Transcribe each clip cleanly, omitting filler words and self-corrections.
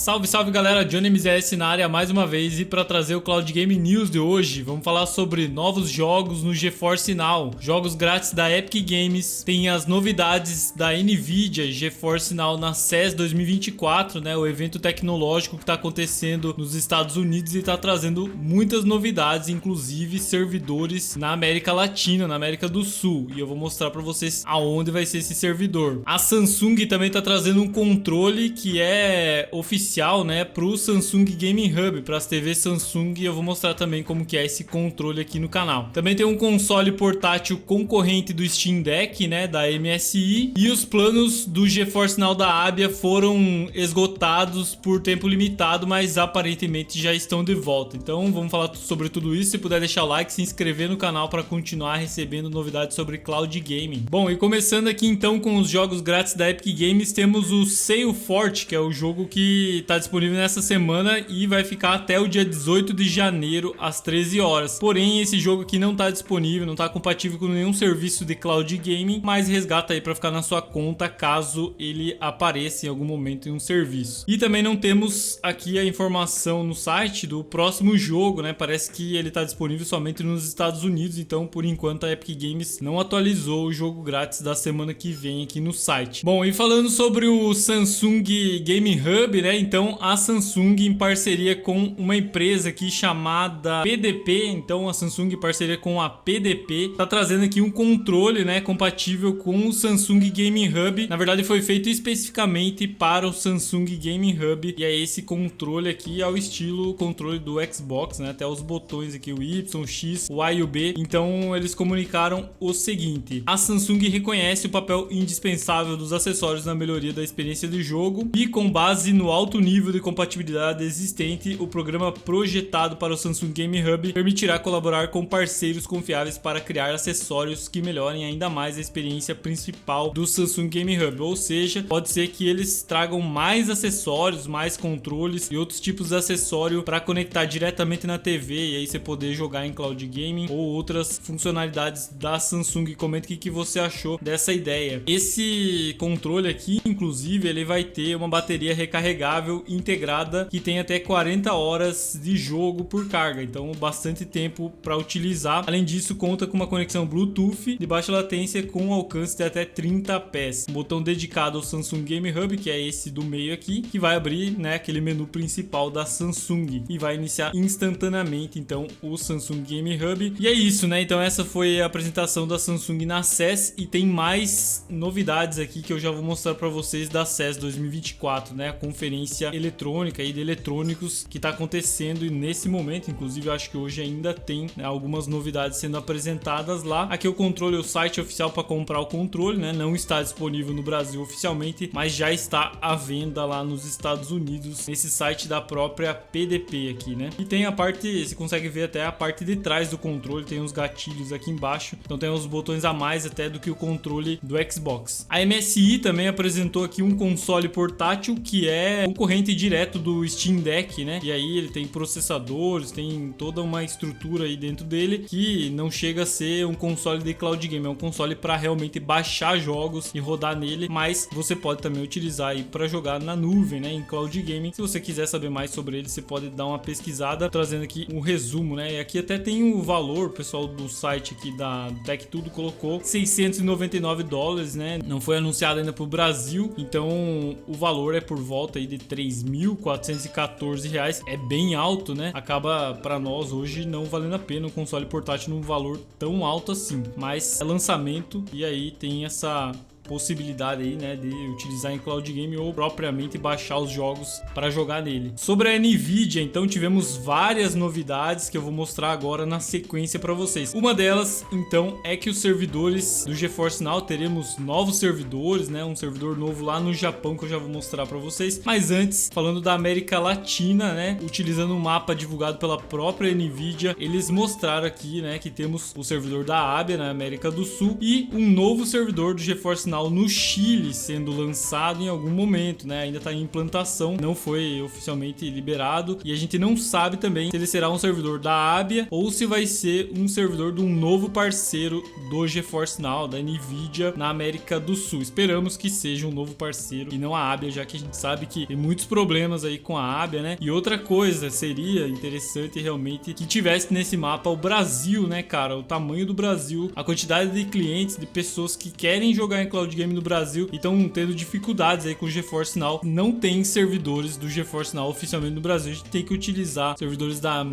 Salve, salve galera, Johnny MZS na área mais uma vez e para trazer o Cloud Game News de hoje, vamos falar sobre novos jogos no GeForce Now, jogos grátis da Epic Games, tem as novidades da Nvidia GeForce Now na CES 2024, né, o evento tecnológico que está acontecendo nos Estados Unidos e está trazendo muitas novidades, inclusive servidores na América Latina, na América do Sul, e eu vou mostrar para vocês aonde vai ser esse servidor. A Samsung também está trazendo um controle que é oficial, né, para o Samsung Gaming Hub, para as TVs Samsung, e eu vou mostrar também como que é esse controle aqui no canal. Também tem um console portátil concorrente do Steam Deck, né, da MSI, e os planos do GeForce Now da Abia foram esgotados por tempo limitado, mas aparentemente já estão de volta. Então vamos falar sobre tudo isso. Se puder deixar o like, se inscrever no canal para continuar recebendo novidades sobre Cloud Gaming. Bom, e começando aqui então com os jogos grátis da Epic Games, temos o Sail Forte, que é o jogo que está disponível nessa semana e vai ficar até o dia 18 de janeiro às 13 horas. Porém, esse jogo aqui não está disponível, não está compatível com nenhum serviço de Cloud Gaming, mas resgata aí para ficar na sua conta caso ele apareça em algum momento em um serviço. E também não temos aqui a informação no site do próximo jogo, né? Parece que ele está disponível somente nos Estados Unidos, então por enquanto a Epic Games não atualizou o jogo grátis da semana que vem aqui no site. Bom, e falando sobre o Samsung Gaming Hub, né? Então a Samsung em parceria com uma empresa aqui chamada PDP, então a Samsung em parceria com a PDP tá trazendo aqui um controle, né, compatível com o Samsung Gaming Hub. Na verdade foi feito especificamente para o Samsung Gaming Hub, e é esse controle aqui ao estilo controle do Xbox, né? Até os botões aqui, o Y, o X, o A e o B. Então eles comunicaram o seguinte: a Samsung reconhece o papel indispensável dos acessórios na melhoria da experiência de jogo e, com base no alto nível de compatibilidade existente, o programa projetado para o Samsung Game Hub permitirá colaborar com parceiros confiáveis para criar acessórios que melhorem ainda mais a experiência principal do Samsung Game Hub. Ou seja, pode ser que eles tragam mais acessórios, mais controles e outros tipos de acessório para conectar diretamente na TV e aí você poder jogar em cloud gaming ou outras funcionalidades da Samsung. Comente o que você achou dessa ideia. Esse controle aqui, inclusive, ele vai ter uma bateria recarregável integrada que tem até 40 horas de jogo por carga, então bastante tempo para utilizar. Além disso, conta com uma conexão Bluetooth de baixa latência com alcance de até 30 pés. Um botão dedicado ao Samsung Game Hub, que é esse do meio aqui, que vai abrir, né, aquele menu principal da Samsung e vai iniciar instantaneamente então o Samsung Game Hub. E é isso, né? Então essa foi a apresentação da Samsung na CES e tem mais novidades aqui que eu já vou mostrar para vocês da CES 2024, né? A conferência eletrônica e de eletrônicos que está acontecendo e nesse momento, inclusive eu acho que hoje ainda tem, né, algumas novidades sendo apresentadas lá. Aqui o controle, o site oficial para comprar o controle, né? Não está disponível no Brasil oficialmente, mas já está à venda lá nos Estados Unidos, nesse site da própria PDP aqui, né? E tem a parte, você consegue ver até a parte de trás do controle, tem uns gatilhos aqui embaixo, então tem uns botões a mais até do que o controle do Xbox. A MSI também apresentou aqui um console portátil que é concorrente direto do Steam Deck, né? E aí ele tem processadores, tem toda uma estrutura aí dentro dele que não chega a ser um console de cloud game, é um console para realmente baixar jogos e rodar nele, mas você pode também utilizar aí para jogar na nuvem, né, em cloud gaming. Se você quiser saber mais sobre ele, você pode dar uma pesquisada, trazendo aqui um resumo, né? E aqui até tem o valor, o pessoal do site aqui da Tech Tudo colocou $699, né? Não foi anunciado ainda para o Brasil, então o valor é por volta aí de R$3.414. É bem alto, né? Acaba para nós hoje não valendo a pena um console portátil num valor tão alto assim, mas é lançamento e aí tem essa possibilidade aí, né, de utilizar em cloud game ou propriamente baixar os jogos para jogar nele. Sobre a Nvidia, então tivemos várias novidades que eu vou mostrar agora na sequência para vocês. Uma delas, então, é que os servidores do GeForce Now, teremos novos servidores, né, um servidor novo lá no Japão que eu já vou mostrar para vocês. Mas antes, falando da América Latina, né, utilizando um mapa divulgado pela própria Nvidia, eles mostraram aqui, né, que temos o servidor da Abia na América do Sul e um novo servidor do GeForce Now Now no Chile sendo lançado em algum momento, né? Ainda tá em implantação, não foi oficialmente liberado e a gente não sabe também se ele será um servidor da Abia ou se vai ser um servidor de um novo parceiro do GeForce Now, da Nvidia na América do Sul. Esperamos que seja um novo parceiro e não a Abia, já que a gente sabe que tem muitos problemas aí com a Abia, né? E outra coisa, seria interessante realmente que tivesse nesse mapa o Brasil, né, cara? O tamanho do Brasil, a quantidade de clientes, de pessoas que querem jogar em cloud game no Brasil e estão tendo dificuldades aí com o GeForce Now. Não tem servidores do GeForce Now oficialmente no Brasil, a gente tem que utilizar servidores da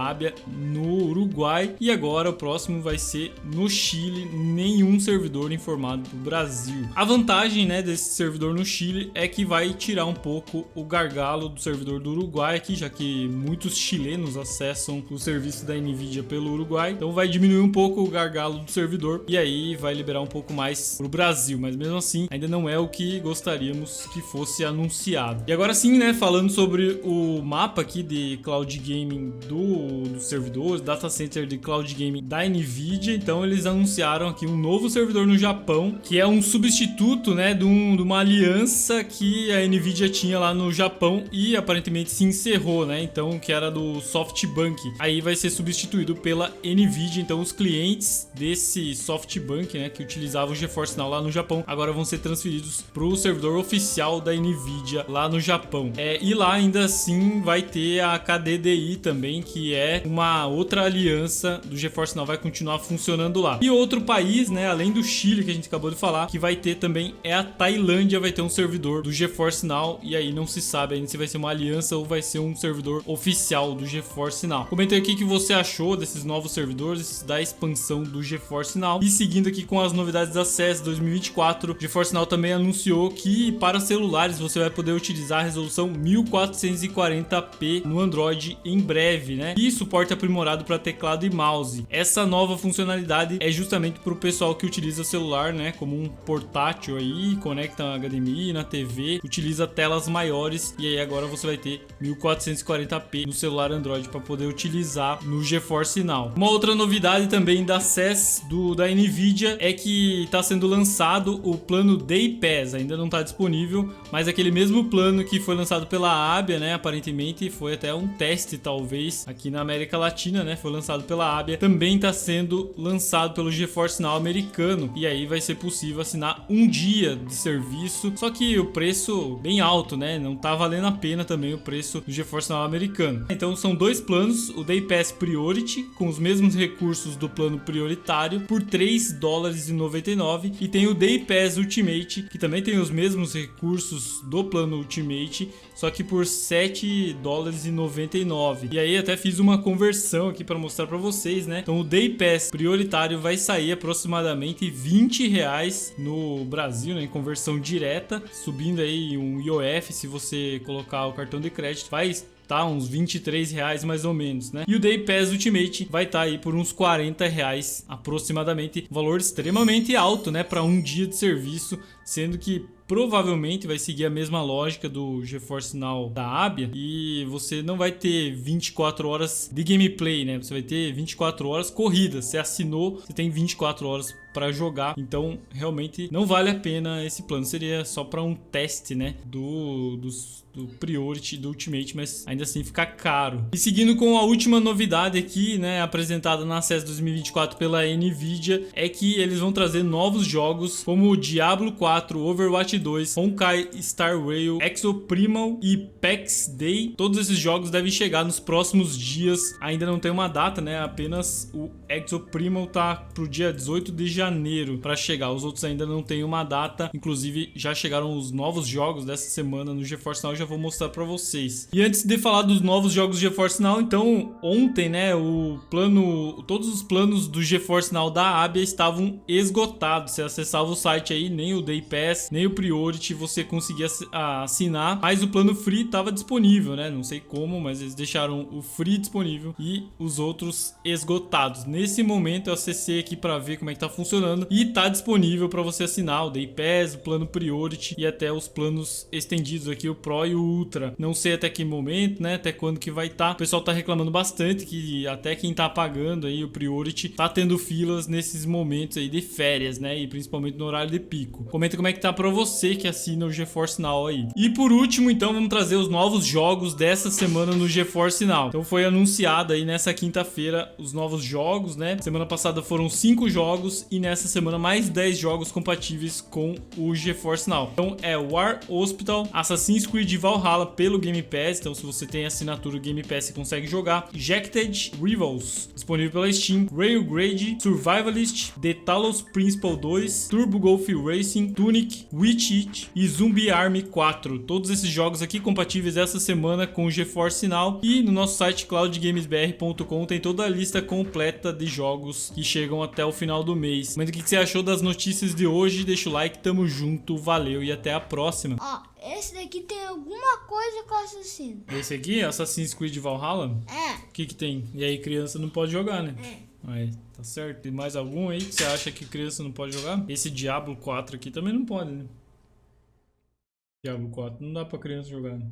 Abia no Uruguai e agora o próximo vai ser no Chile, nenhum servidor informado pro Brasil. A vantagem, né, desse servidor no Chile é que vai tirar um pouco o gargalo do servidor do Uruguai aqui, já que muitos chilenos acessam o serviço da Nvidia pelo Uruguai, então vai diminuir um pouco o gargalo do servidor e aí vai liberar um pouco mais pro Brasil, mas mesmo assim ainda não é o que gostaríamos que fosse anunciado. E agora sim, né, falando sobre o mapa aqui de cloud gaming dos servidores, data center de cloud gaming da Nvidia, então eles anunciaram aqui um novo servidor no Japão, que é um substituto, né, de uma aliança que a Nvidia tinha lá no Japão e aparentemente se encerrou, né, então que era do SoftBank, aí vai ser substituído pela Nvidia, então os clientes desse SoftBank, né, que utilizavam o GeForce Now lá no Japão, agora vão ser transferidos para o servidor oficial da Nvidia lá no Japão. E lá ainda assim vai ter a KDDI também, que é uma outra aliança do GeForce Now, vai continuar funcionando lá. E outro país, né, além do Chile que a gente acabou de falar, que vai ter também é a Tailândia, vai ter um servidor do GeForce Now e aí não se sabe ainda se vai ser uma aliança ou vai ser um servidor oficial do GeForce Now. Comenta aí o que você achou desses novos servidores, da expansão do GeForce Now. E seguindo aqui com as novidades da CES 2024, o GeForce Now também anunciou que para celulares você vai poder utilizar a resolução 1440p no Android em breve, né? E suporte aprimorado para teclado e mouse. Essa nova funcionalidade é justamente para o pessoal que utiliza o celular, né, como um portátil aí, conecta na HDMI, na TV, utiliza telas maiores e aí agora você vai ter 1440p no celular Android para poder utilizar no GeForce Now. Uma outra novidade também da CES da Nvidia é que está sendo lançado o plano Day Pass, ainda não está disponível, mas aquele mesmo plano que foi lançado pela Abia, né, aparentemente foi até um teste talvez aqui na América Latina, né, foi lançado pela Abia, também está sendo lançado pelo GeForce Now americano e aí vai ser possível assinar um dia de serviço, só que o preço bem alto, né, não tá valendo a pena também o preço do GeForce Now americano. Então são dois planos, o Day Pass Priority com os mesmos recursos do plano prioritário por $3,99 e tem o Day Pass Ultimate que também tem os mesmos recursos do plano Ultimate, só que por $7,99. E aí até fiz uma conversão aqui para mostrar para vocês, né? Então o Day Pass prioritário vai sair aproximadamente R$20 no Brasil, né, em conversão direta, subindo aí um IOF, se você colocar o cartão de crédito, vai tá uns R$23 mais ou menos, né? E o Day Pass Ultimate vai estar aí por uns R$40 aproximadamente, valor extremamente alto, né, para um dia de serviço, sendo que provavelmente vai seguir a mesma lógica do GeForce Now da Abia e você não vai ter 24 horas de gameplay, né? Você vai ter 24 horas corridas. Você assinou, você tem 24 horas para jogar. Então, realmente não vale a pena esse plano. Seria só para um teste, né, do Priority, do Ultimate, mas ainda assim fica caro. E seguindo com a última novidade aqui, né, apresentada na CES 2024 pela Nvidia, é que eles vão trazer novos jogos como o Diablo 4, Overwatch 2, Honkai Star Rail, Exoprimal e PAX Day. Todos esses jogos devem chegar nos próximos dias. Ainda não tem uma data, né? Apenas o Exoprimal tá pro dia 18 de janeiro para chegar. Os outros ainda não tem uma data. Inclusive já chegaram os novos jogos dessa semana no GeForce Now, já vou mostrar para vocês. E antes de falar dos novos jogos GeForce Now, então ontem, né, todos os planos do GeForce Now da Abia estavam esgotados. Você acessava o site aí, nem o Day Pass, nem o Priority você conseguia assinar, mas o plano Free estava disponível, né? Não sei como, mas eles deixaram o Free disponível e os outros esgotados. Nesse momento eu acessei aqui para ver como é que tá funcionando funcionando e tá disponível para você assinar o Day Pass, o plano Priority e até os planos estendidos aqui, o Pro e o Ultra. Não sei até que momento, né? Até quando que vai estar. O pessoal tá reclamando bastante que até quem tá pagando aí o Priority tá tendo filas nesses momentos aí de férias, né? E principalmente no horário de pico. Comenta como é que tá para você que assina o GeForce Now aí. E por último, então, vamos trazer os novos jogos dessa semana no GeForce Now. Então foi anunciado aí nessa quinta-feira os novos jogos, né? Semana passada foram 5 jogos e nessa semana mais 10 jogos compatíveis com o GeForce Now. Então é War Hospital, Assassin's Creed Valhalla pelo Game Pass, então se você tem assinatura do Game Pass você consegue jogar. Jagged Rivals, disponível pela Steam. Railgrade, Survivalist, The Talos Principle 2, Turbo Golf Racing, Tunic, Witch It e Zombie Army 4. Todos esses jogos aqui compatíveis essa semana com o GeForce Now. E no nosso site cloudgamesbr.com tem toda a lista completa de jogos que chegam até o final do mês. Mas o que você achou das notícias de hoje? Deixa o like, tamo junto, valeu e até a próxima. Ó, esse daqui tem alguma coisa com assassino. Esse aqui, Assassin's Creed Valhalla? É. O que tem? E aí criança não pode jogar, né? É. Aí, tá certo. Tem mais algum aí que você acha que criança não pode jogar? Esse Diablo 4 aqui também não pode, né? Diablo 4 não dá pra criança jogar, né?